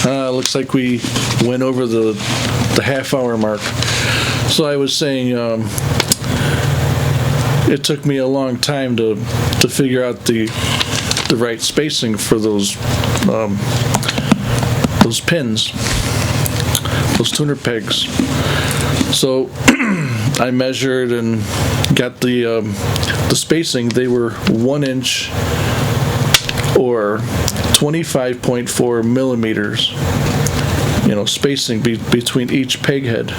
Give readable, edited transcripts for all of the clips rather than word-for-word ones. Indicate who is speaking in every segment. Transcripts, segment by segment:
Speaker 1: Looks like we went over the half-hour mark. So I was saying it took me a long time to figure out the right spacing for those pins, those tuner pegs. So I measured and got the spacing. They were 1 inch or 25.4 millimeters, spacing between each peg head.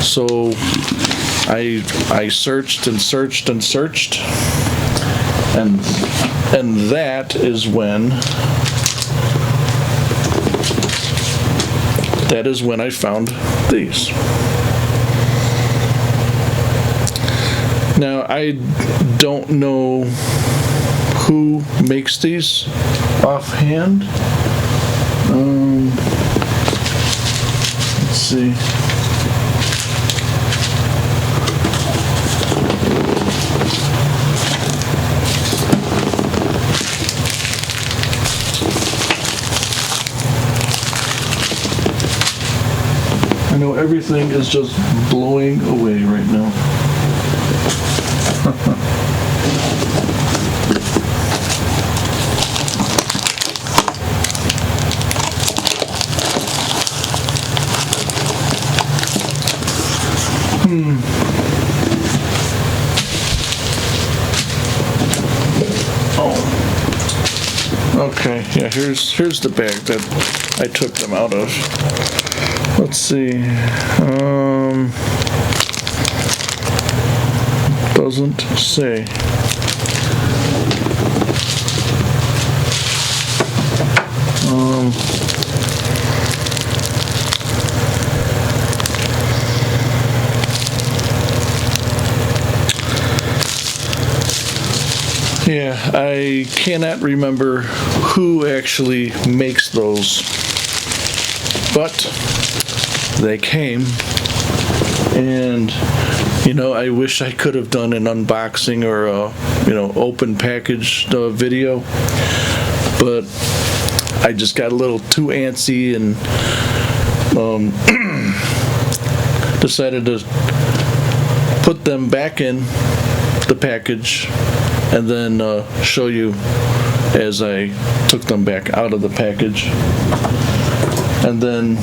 Speaker 1: So I searched and searched and searched, and that is when I found these. Now, I don't know who makes these offhand. Let's see. I know everything is just blowing away right now. Oh. Okay, yeah, here's the bag that I took them out of. Let's see. Doesn't say. Yeah, I cannot remember who actually makes those, but they came, and I wish I could have done an unboxing or a open package video, but I just got a little too antsy and decided to put them back in the package and then show you as I took them back out of the package, and then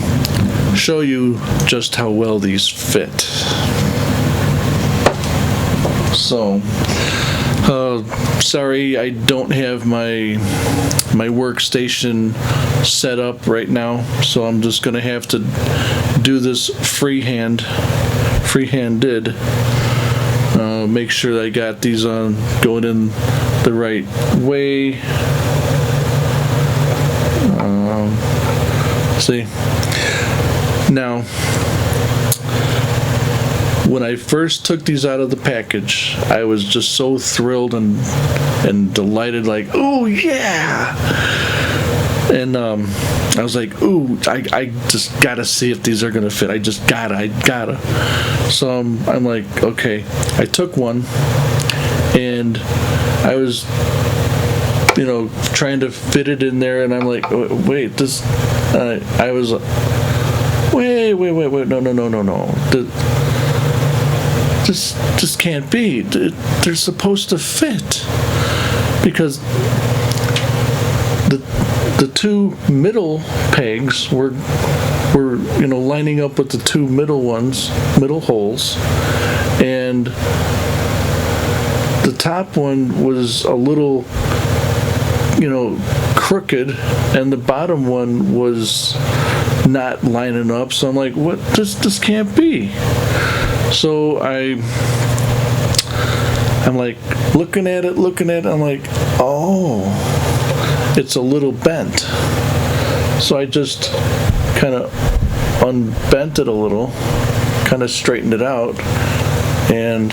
Speaker 1: show you just how well these fit. So, sorry I don't have my workstation set up right now, so I'm just gonna have to do this freehanded. Make sure that I got these on going in the right way. See, now when I first took these out of the package, I was just so thrilled and delighted, like, oh yeah. And I was like, ooh, I just gotta see if these are gonna fit. I gotta. So I'm like, okay. I took one, and I was, trying to fit it in there, and I'm like, wait, this. I was, wait, no. This can't be. They're supposed to fit, because the two middle pegs were lining up with the two middle holes, and the top one was a little crooked, and the bottom one was not lining up. So I'm like, what? This can't be. So I'm like looking at it. I'm like, oh, it's a little bent. So I just kind of unbent it a little, kind of straightened it out, and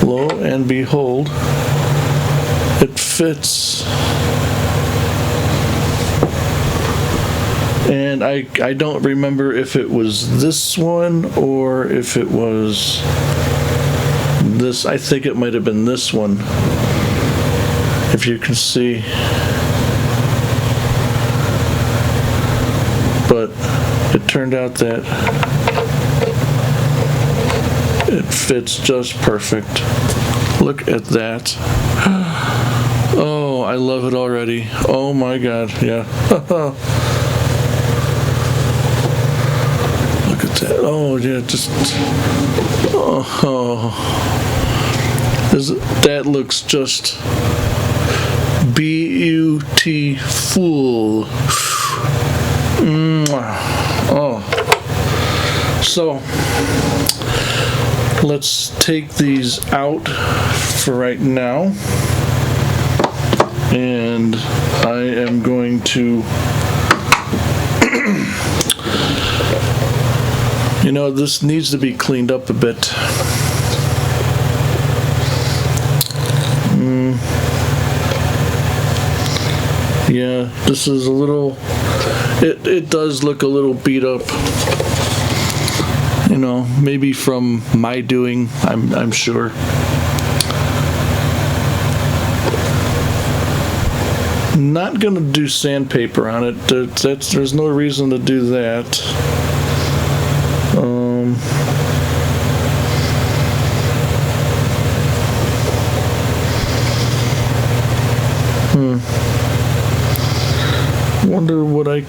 Speaker 1: lo and behold, it fits. And I don't remember if it was this one or if it was this. I think it might have been this one. If you can see. turned out that it fits just perfect. Look at that. Oh, I love it already. Oh my God, yeah. Look at that. Oh yeah, just, that looks just beautiful. Oh, so let's take these out for right now, and I am going to this needs to be cleaned up a bit. Yeah, this is a little, it does look a little beat up. Maybe from my doing, I'm sure. Not gonna do sandpaper on it. There's no reason to do that. Wonder what I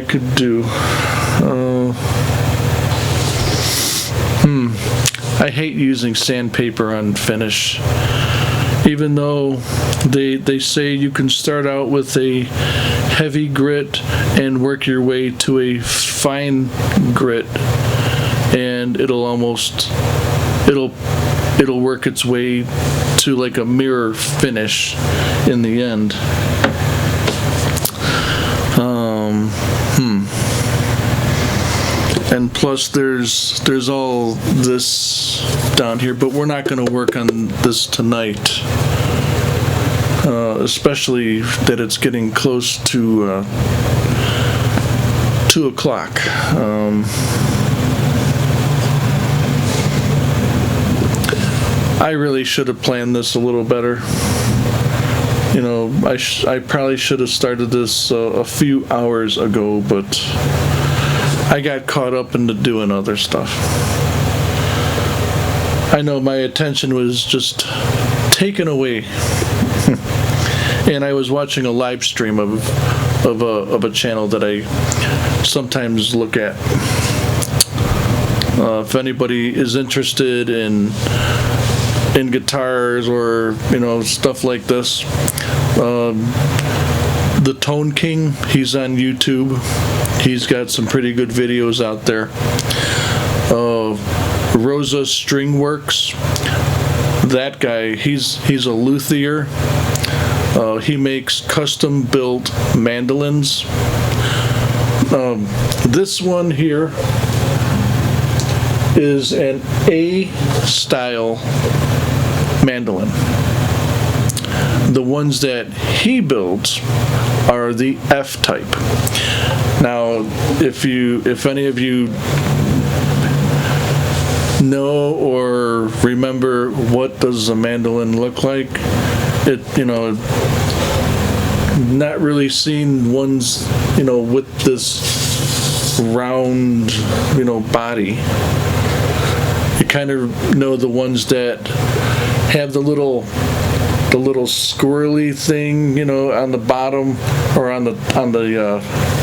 Speaker 1: could do. I hate using sandpaper on finish. Even though they say you can start out with a heavy grit and work your way to a fine grit, and it'll work its way to like a mirror finish in the end. And plus there's all this down here, but we're not going to work on this tonight, especially that it's getting close to 2 o'clock. I really should have planned this a little better. I probably should have started this a few hours ago, but I got caught up into doing other stuff. I know my attention was just taken away. And I was watching a live stream of a channel that I sometimes look at. If anybody is interested in guitars or stuff like this, The Tone King, he's on YouTube. He's got some pretty good videos out there. Rosa String Works, that guy, he's a luthier. He makes custom built mandolins. This one here is an A style mandolin. The ones that he builds are the F type. Now, if any of you know or remember what does a mandolin look like, not really seen ones, with this round, body. You kind of know the ones that have the little squirrely thing, on the bottom or on the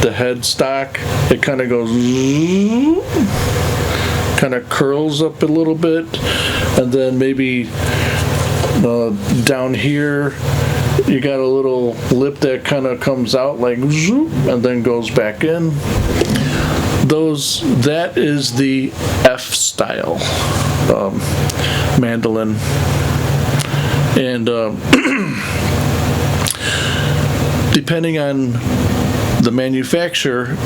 Speaker 1: headstock. It kind of goes, kind of curls up a little bit, and then maybe down here you got a little lip that kind of comes out like zoop, and then goes back in. That is the F style mandolin. And depending on the manufacturer,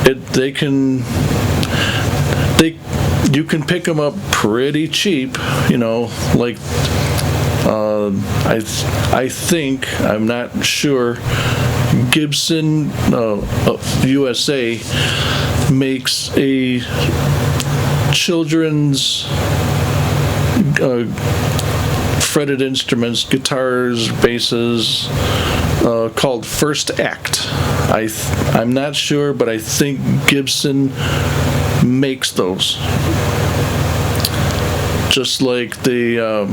Speaker 1: you can pick them up pretty cheap, like I think, I'm not sure, Gibson USA makes a children's fretted instruments, guitars, basses, called First Act. I'm not sure, but I think Gibson makes those. Just like they have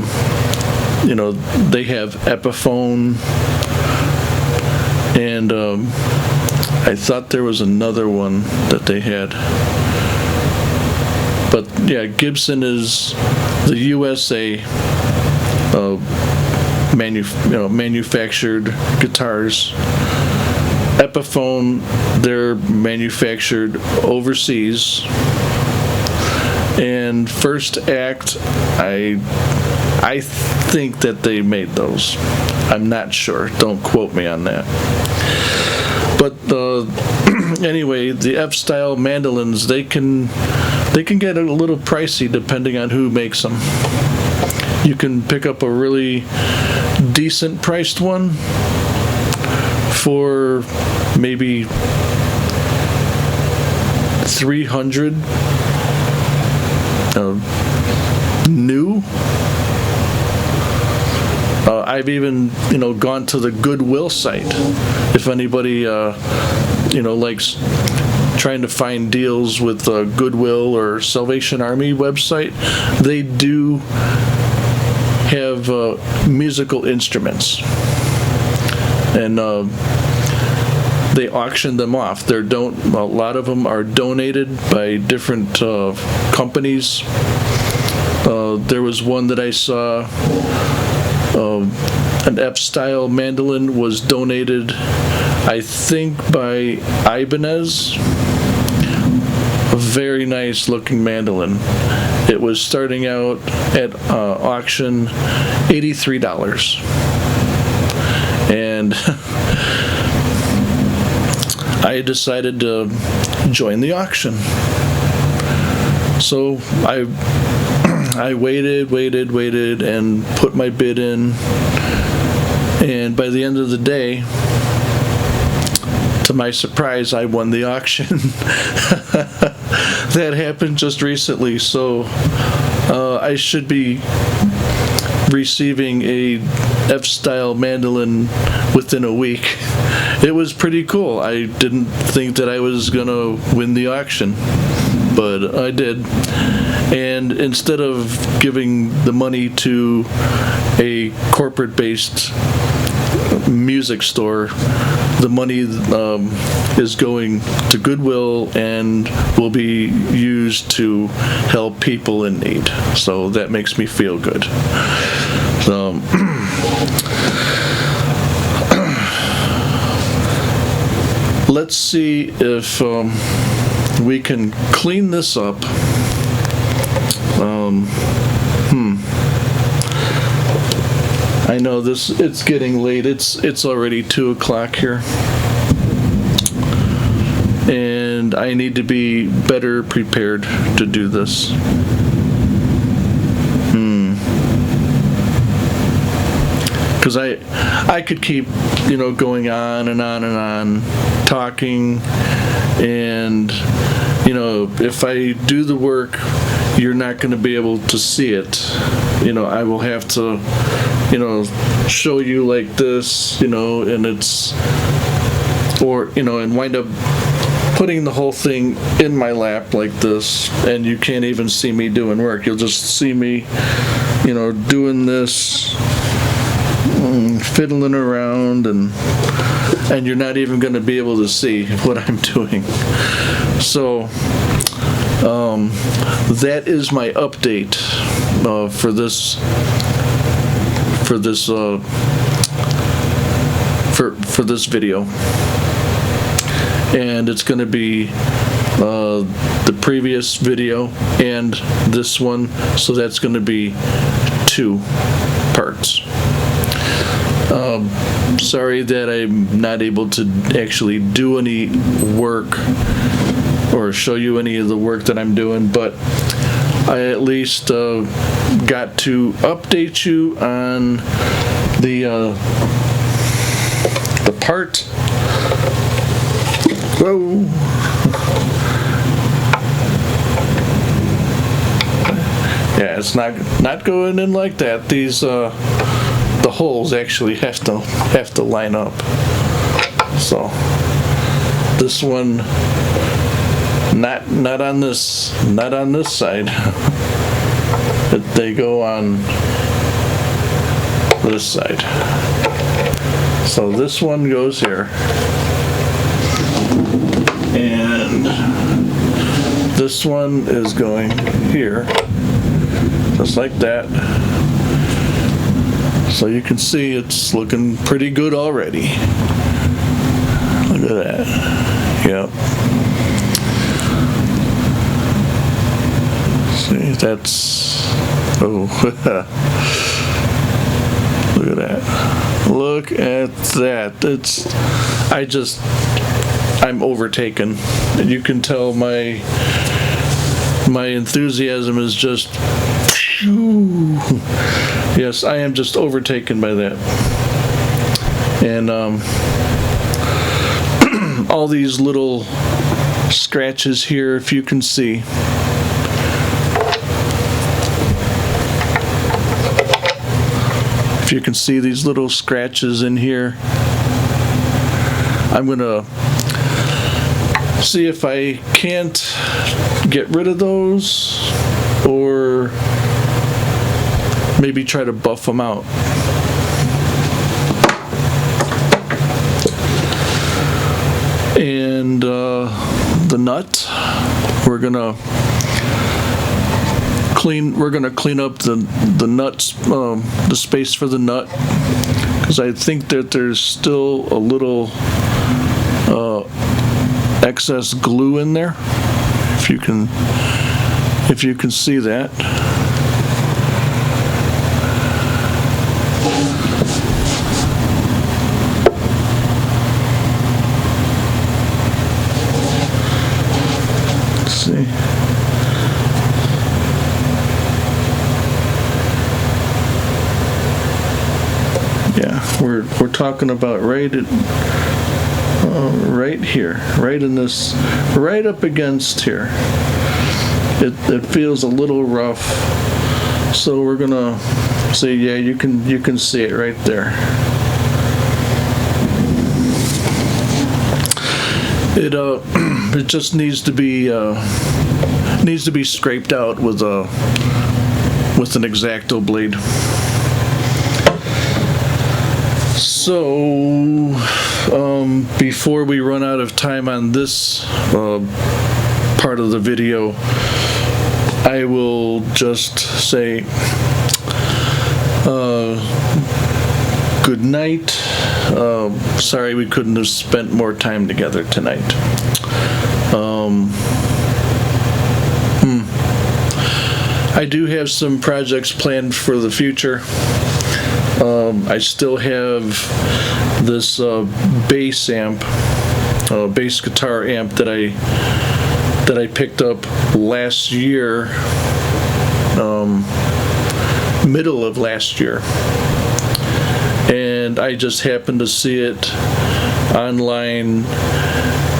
Speaker 1: Epiphone, and I thought there was another one that they had. But yeah, Gibson is the USA manufactured guitars. Epiphone, they're manufactured overseas. And First Act, I think that they made those. I'm not sure. Don't quote me on that. But anyway, the F-style mandolins, they can get a little pricey depending on who makes them. You can pick up a really decent priced one for maybe $300 new. I've even gone to the Goodwill site. If anybody likes trying to find deals with Goodwill or Salvation Army website, they do have musical instruments, and they auction them off. A lot of them are donated by different companies. There was one that I saw, an F-style mandolin was donated, I think, by Ibanez. A very nice looking mandolin. It was starting out at auction $83. And I decided to join the auction. So I waited and put my bid in, and by the end of the day, to my surprise, I won the auction. That happened just recently, so I should be receiving a F-style mandolin within a week. It was pretty cool. I didn't think that I was gonna win the auction, but I did. And instead of giving the money to a corporate-based music store, the money is going to Goodwill and will be used to help people in need. So that makes me feel good. So let's see if we can clean this up. I know it's getting late. It's already 2 o'clock here. And I need to be better prepared to do this. Because I could keep, going on and on and on, talking, and, if I do the work, you're not going to be able to see it. I will have to, show you like this, and and wind up putting the whole thing in my lap like this, and you can't even see me doing work. You'll just see me, doing this, fiddling around, and you're not even going to be able to see what I'm doing. So that is my update for this video, and it's going to be the previous video and this one, so that's going to be 2 parts. Sorry that I'm not able to actually do any work or show you any of the work that I'm doing, but I at least got to update you on the part. Whoa. Yeah, it's not going in like that. These the holes actually have to line up. So this one, not on this side. They go on this side. So this one goes here, and this one is going here, just like that. So you can see it's looking pretty good already. Look at that. Yep. See, that's, oh, look at that. Look at that. I'm overtaken. You can tell my enthusiasm is just, yes, I am just overtaken by that. And all these little scratches here, if you can see. If you can see these little scratches in here, I'm gonna see if I can't get rid of those, or maybe try to buff them out. And the nut, we're gonna clean up the nuts, the space for the nut, because I think that there's still a little excess glue in there. If you can see that. Let's see. Yeah, we're talking about right here, right in this, right up against here. It feels a little rough, so we're gonna say, yeah, you can see it right there. It just needs to be scraped out with an X-Acto blade. So before we run out of time on this part of the video, I will just say good night. Sorry we couldn't have spent more time together tonight. I do have some projects planned for the future. I still have this bass amp, bass guitar amp that I picked up last year, middle of last year, and I just happened to see it online,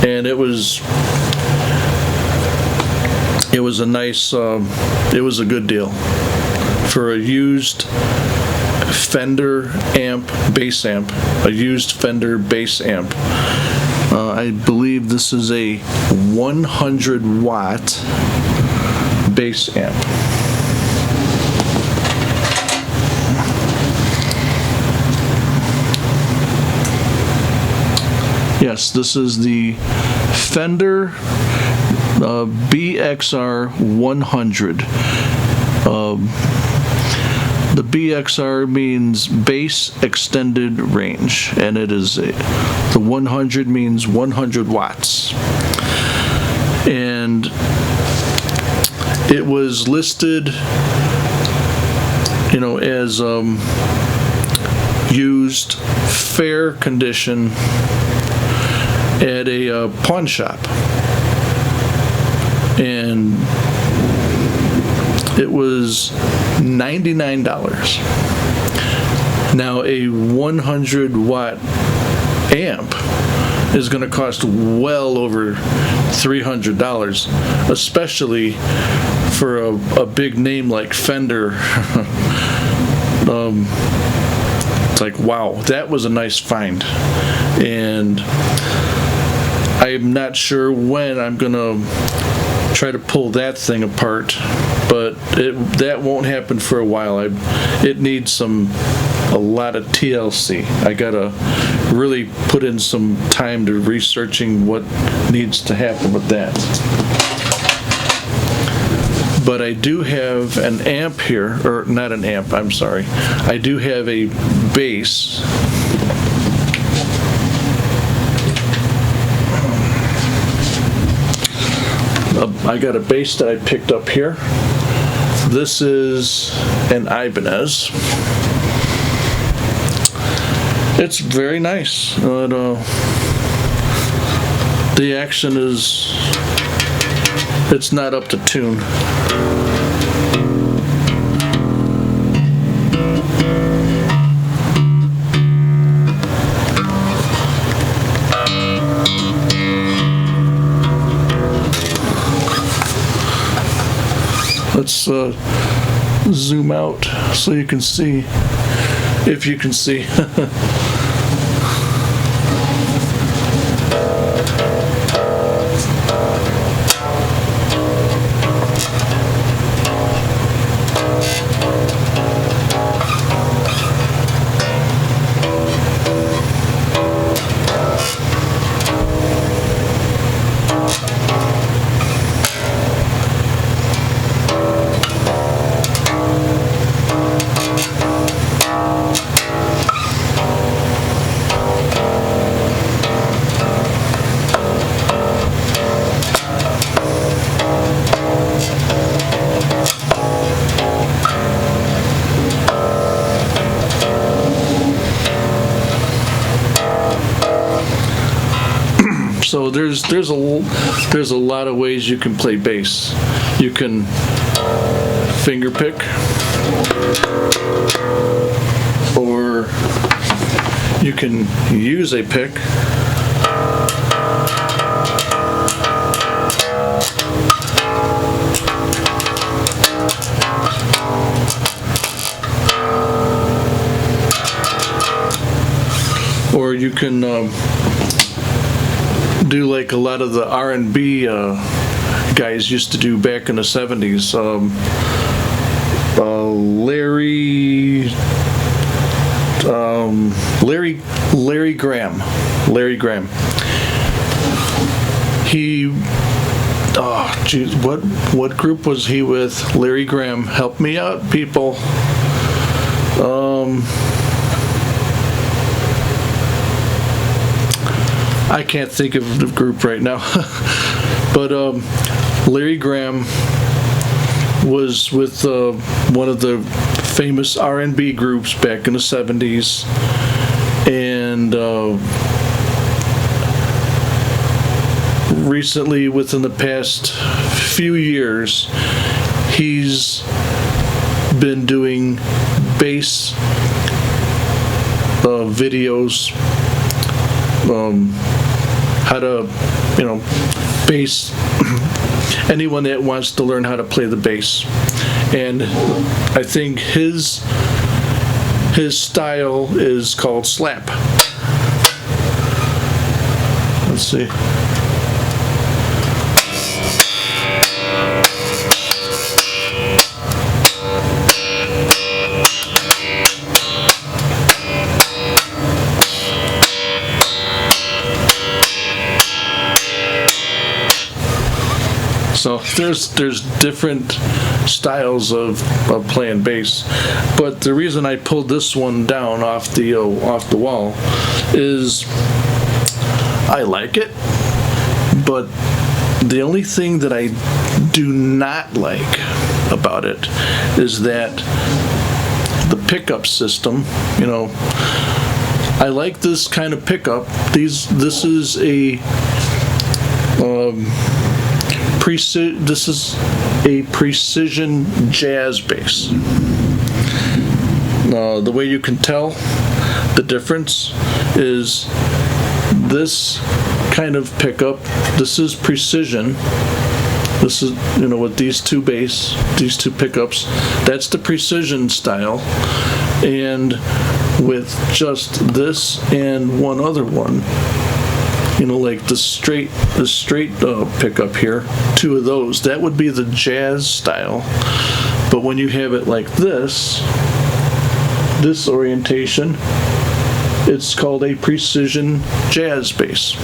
Speaker 1: and it was a nice, it was a good deal for a used Fender amp, bass amp, a used Fender bass amp. I believe this is a 100-watt bass amp. Yes, this is the Fender BXR 100. The BXR means bass extended range, and it is the 100 means 100 watts. And it was listed, as used, fair condition at a pawn shop, and it was $99. Now a 100-watt amp is going to cost well over $300, especially for a big name like Fender, it's like, wow, that was a nice find. And I'm not sure when I'm gonna try to pull that thing apart, but that won't happen for a while. It needs a lot of TLC. I gotta really put in some time to researching what needs to happen with that. But I do have an amp here, or not an amp, I'm sorry. I do have a bass. I got a bass that I picked up here. This is an Ibanez. It's very nice. The action it's not up to tune. Let's zoom out so you can see, if you can see. So there's a lot of ways you can play bass. You can finger pick, or you can use a pick. Or you can do like a lot of the R&B guys used to do back in the 70s. Larry Graham. He, oh geez, what group was he with? Larry Graham, help me out, people. I can't think of the group right now. But Larry Graham was with one of the famous R&B groups back in the 70s, and recently, within the past few years, he's been doing bass videos, how to, bass, anyone that wants to learn how to play the bass. And I think his style is called slap. Let's see. So there's different styles of playing bass, but the reason I pulled this one down off the wall is I like it, but the only thing that I do not like about it is that the pickup system. I like this kind of pickup. This is a this is a precision jazz bass. The way you can tell the difference is this kind of pickup. This is precision, This is, with these two pickups, that's the precision style. And with just this and one other one, like the straight pickup here, two of those, that would be the jazz style. But when you have it like this orientation, it's called a precision jazz bass.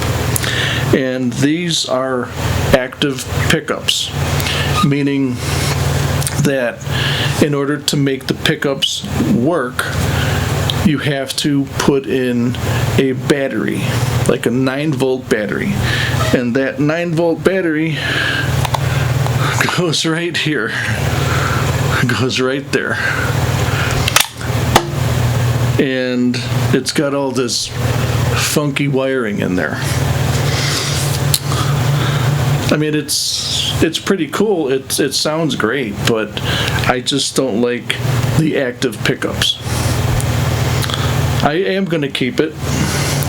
Speaker 1: And these are active pickups, meaning that in order to make the pickups work, you have to put in a battery, like a 9-volt battery. And that 9-volt battery goes right here. It goes right there. And it's got all this funky wiring in there. I mean, it's pretty cool. It sounds great, but I just don't like the active pickups. I am going to keep it.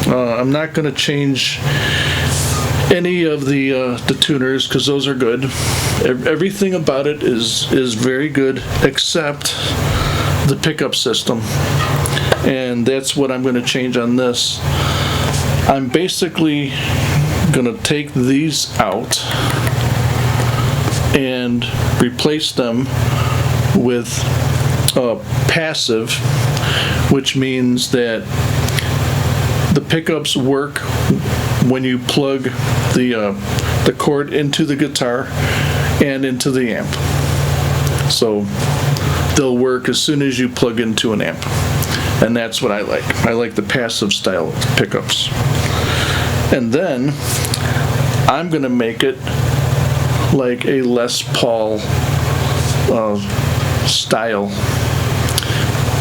Speaker 1: I'm not going to change any of the tuners because those are good. Everything about it is very good except the pickup system, and that's what I'm going to change on this. I'm basically going to take these out and replace them with passive, which means that the pickups work when you plug the cord into the guitar and into the amp. So they'll work as soon as you plug into an amp. And that's what I like. I like the passive style pickups. And then I'm going to make it like a Les Paul style,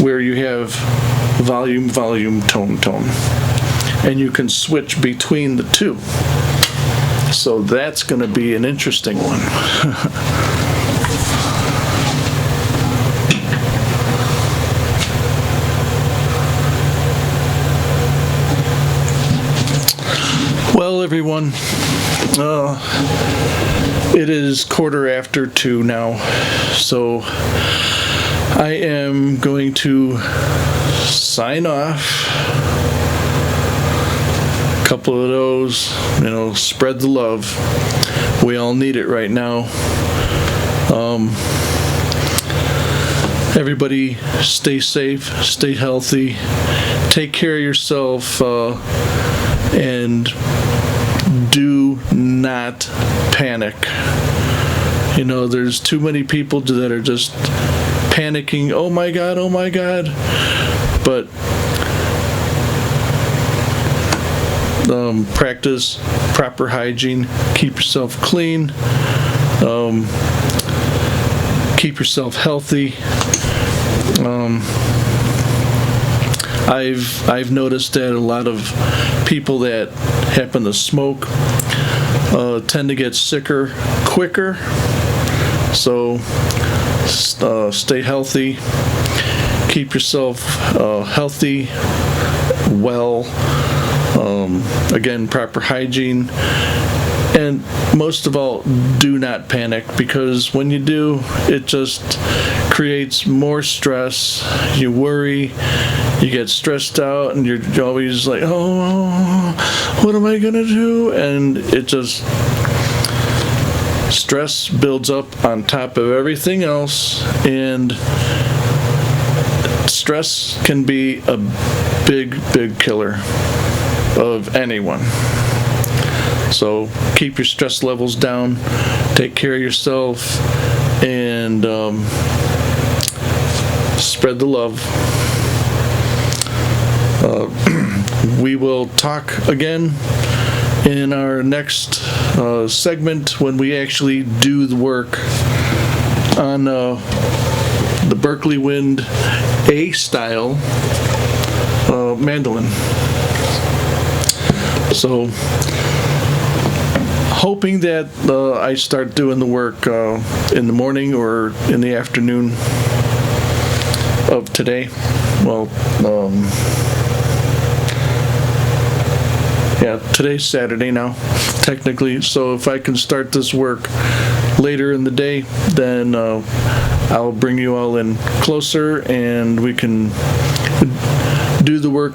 Speaker 1: where you have volume, volume, tone, tone. And you can switch between the two. So that's going to be an interesting one. Well, everyone, it is 2:15 now, so I am going to sign off. A couple of those, spread the love. We all need it right now. Everybody stay safe, stay healthy, take care of yourself, and do not panic. There's too many people that are just panicking, oh my God. But practice proper hygiene, keep yourself clean, keep yourself healthy. I've noticed that a lot of people that happen to smoke tend to get sicker quicker. So stay healthy, keep yourself healthy, well, again, proper hygiene, and most of all, do not panic, because when you do, it just creates more stress. You worry, you get stressed out, and you're always like, oh, what am I gonna do? And it just, stress builds up on top of everything else, and stress can be a big killer of anyone. So keep your stress levels down, take care of yourself, and spread the love. We will talk again in our next segment when we actually do the work on the Berkeley Wind A style mandolin. So hoping that I start doing the work in the morning or in the afternoon of today. Well, yeah, today's Saturday now, technically, so if I can start this work later in the day, then I'll bring you all in closer and we can do the work